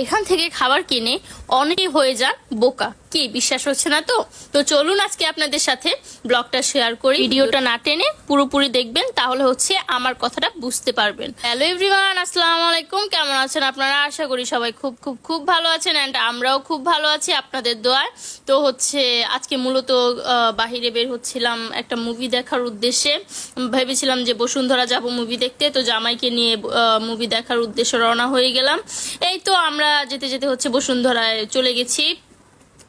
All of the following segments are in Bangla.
এখান থেকে খাবার কিনে অনেকেই হয়ে যান বোকা। কি বিশ্বাস হচ্ছে না? তো তো চলুন আজকে আপনাদের সাথে ব্লগটা শেয়ার করি। ভিডিওটা না টেনে পুরোপুরি দেখবেন, তাহলে হচ্ছে আমার কথাটা বুঝতে পারবেন। হ্যালো এভরিওয়ান, আসসালামু আলাইকুম। কেমন আছেন আপনারা? আশা করি সবাই খুব খুব খুব ভালো আছেন, অ্যান্ড আমরাও খুব ভালো আছি আপনাদের দোয়ায়। তো হচ্ছে আজকে মূলত বাহিরে বের হচ্ছিলাম একটা মুভি দেখার উদ্দেশ্যে। ভেবেছিলাম যে বসুন্ধরা যাব মুভি দেখতে, তো জামাইকে নিয়ে মুভি দেখার উদ্দেশ্যে রওনা হয়ে গেলাম। এই তো আমরা যেতে যেতে হচ্ছে বসুন্ধরায় চলে গেছি।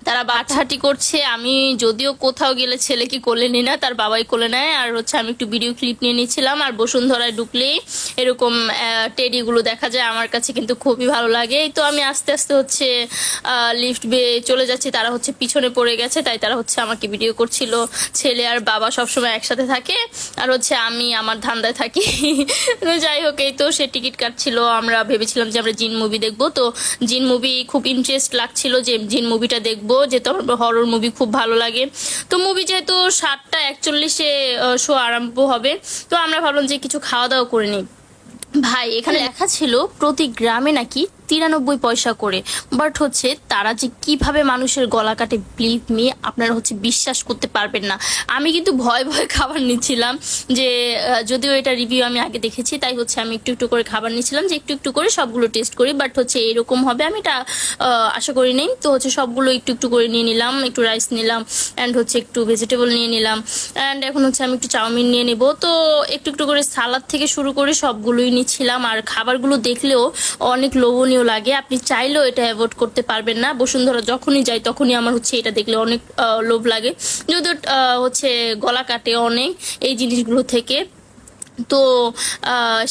তারা বাটাহাটি করছে। আমি যদিও কোথাও গেলে ছেলেকে কোলে নিই না, তার বাবাই কোলে নেয়। আর হচ্ছে আমি একটু ভিডিও ক্লিপ নিয়ে নিচ্ছিলাম। আর বসুন্ধরায় ঢুকলেই এরকম টেডিগুলো দেখা যায়, আমার কাছে কিন্তু খুবই ভালো লাগে। তো আমি আস্তে আস্তে হচ্ছে লিফট বেয়ে চলে যাচ্ছি, তারা হচ্ছে পিছনে পড়ে গেছে, তাই তারা হচ্ছে আমাকে ভিডিও করছিল। ছেলে আর বাবা সবসময় একসাথে থাকে, আর হচ্ছে আমি আমার ধান্দায় থাকি। যাই হোক, এই তো সে টিকিট কাটছিল। আমরা ভেবেছিলাম যে আমরা জিন মুভি দেখবো, তো জিন মুভি খুব ইন্টারেস্ট লাগছিল যে জিন মুভিটা দেখবো, যেহেতু আমার হরর মুভি খুব ভালো লাগে। তো মুভি যেহেতু 7:41-এ শো আরম্ভ হবে, তো আমরা ভাবলাম যে কিছু খাওয়া দাওয়া করে নিই। ভাই এখানে লেখা ছিল প্রতি গ্রামে নাকি 93 পয়সা করে, বাট হচ্ছে তারা যে কিভাবে মানুষের গলা কাটে, বিলিভ মি, আপনারা হচ্ছে বিশ্বাস করতে পারবেন না। আমি কিন্তু ভয় ভয় খাবার নিচ্ছিলাম, যে যদিও এটা রিভিউ আমি আগে দেখেছি, তাই হচ্ছে আমি একটু একটু করে খাবার নিচ্ছিলাম, যে একটু একটু করে সবগুলো টেস্ট করি। বাট হচ্ছে এরকম হবে আমি এটা আশা করি নেই। তো হচ্ছে সবগুলো একটু একটু করে নিয়ে নিলাম, একটু রাইস নিলাম, অ্যান্ড হচ্ছে একটু ভেজিটেবল নিয়ে নিলাম, অ্যান্ড এখন হচ্ছে আমি একটু চাউমিন নিয়ে নেব। তো একটু একটু করে সালাদ থেকে শুরু করে সবগুলোই নিচ্ছিলাম। আর খাবারগুলো দেখলেও অনেক লোভনীয় লাগে, আপনি চাইলেও এটা অ্যাভয়েড করতে পারবেন না। বসুন্ধরা যখনই যাই তখনই আমার হচ্ছে এটা দেখলে অনেক লোভ লাগে, যদিও হচ্ছে গলা কাটে অনেক এই জিনিসগুলো থেকে। তো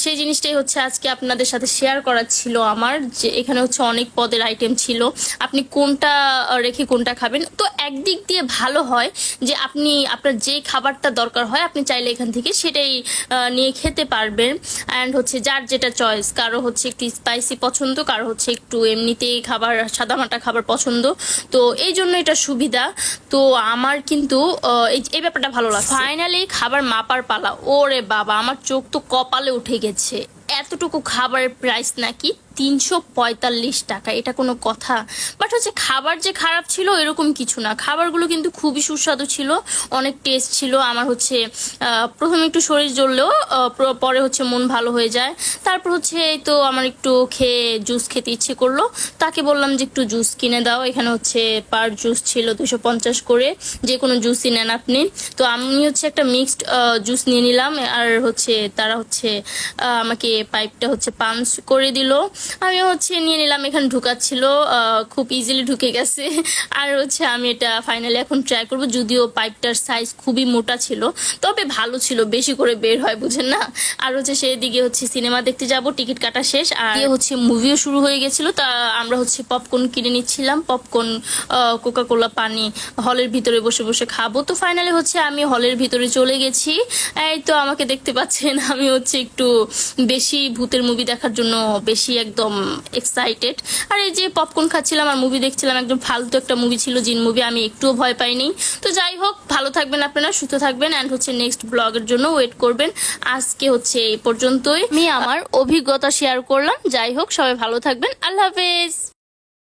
সেই জিনিসটাই হচ্ছে আজকে আপনাদের সাথে শেয়ার করার ছিল আমার, যে এখানে হচ্ছে অনেক পদের আইটেম ছিল, আপনি কোনটা রেখে কোনটা খাবেন। তো একদিক দিয়ে ভালো হয় যে আপনি আপনার যে খাবারটা দরকার হয় আপনি চাইলে এখান থেকে সেটাই নিয়ে খেতে পারবেন। অ্যান্ড হচ্ছে যার যেটা চয়েস, কারো হচ্ছে একটু স্পাইসি পছন্দ, কারো হচ্ছে একটু এমনিতেই খাবার সাদামাটা খাবার পছন্দ। তো এই জন্য এটা সুবিধা। তো আমার কিন্তু এই ব্যাপারটা ভালো লাগে। ফাইনালি খাবার মাপার পালা। ওরে বাবা, আমার চোখ তো কপালে উঠে গেছে। এতটুকু খাবারের প্রাইস নাকি 345 টাকা, এটা কোনো কথা? বাট হচ্ছে খাবার যে খারাপ ছিল এরকম কিছু না, খাবারগুলো কিন্তু খুবই সুস্বাদু ছিল, অনেক টেস্ট ছিল। আমার হচ্ছে প্রথমে একটু শরীর জ্বললেও পরে হচ্ছে মন ভালো হয়ে যায়। তারপর হচ্ছে এই তো আমার একটু খেয়ে জুস খেতে ইচ্ছে করলো, তাকে বললাম যে একটু জুস কিনে দাও। এখানে হচ্ছে পার জুস ছিল 250 করে, যে কোনো জুসই নেন আপনি। তো আমি হচ্ছে একটা মিক্সড জুস নিয়ে নিলাম, আর হচ্ছে তারা হচ্ছে আমাকে পাইপটা হচ্ছে পাঞ্চ করে দিল, আমি হচ্ছে নিয়ে নিলাম। এখানে ঢুকাচ্ছিল, খুব ইজিলি ঢুকে গেছে। আর হচ্ছে আমি এটা ফাইনালি এখন ট্রাই করব, যদিও পাইপটার সাইজ খুবই মোটা ছিল, তবে ভালো ছিল, বেশি করে বের হয়, বুঝেন না। আর হচ্ছে সেই দিকে হচ্ছে সিনেমা দেখতে যাব, টিকিট কাটা শেষ, আর হচ্ছে মুভিও শুরু হয়ে গেছিল। তা আমরা হচ্ছে পপকর্ন কিনে নিচ্ছিলাম, পপকর্ন, কোকা কোলা, পানি, হলের ভিতরে বসে বসে খাবো। তো ফাইনালি হচ্ছে আমি হলের ভিতরে চলে গেছি। এই তো আমাকে দেখতে পাচ্ছেন, আমি হচ্ছে একটু বেশি ভূতের মুভি দেখার জন্য বেশি একদম এক্সাইটেড। আর এই যে পপকর্ন খাচ্ছিলাম আর মুভি দেখছিলাম, একদম ফালতু একটা মুভি ছিল, জিন মুভি, আমি একটুও ভয় পাইনি। তো যাই হোক, ভালো থাকবেন আপনারা, সুস্থ থাকবেন, অ্যান্ড হচ্ছে নেক্সট ব্লগের জন্য ওয়েট করবেন। আজকে হচ্ছে এই পর্যন্তই আমি আমার অভিজ্ঞতা শেয়ার করলাম। যাই হোক, সবাই ভালো থাকবেন, আল্লাহ হাফেজ।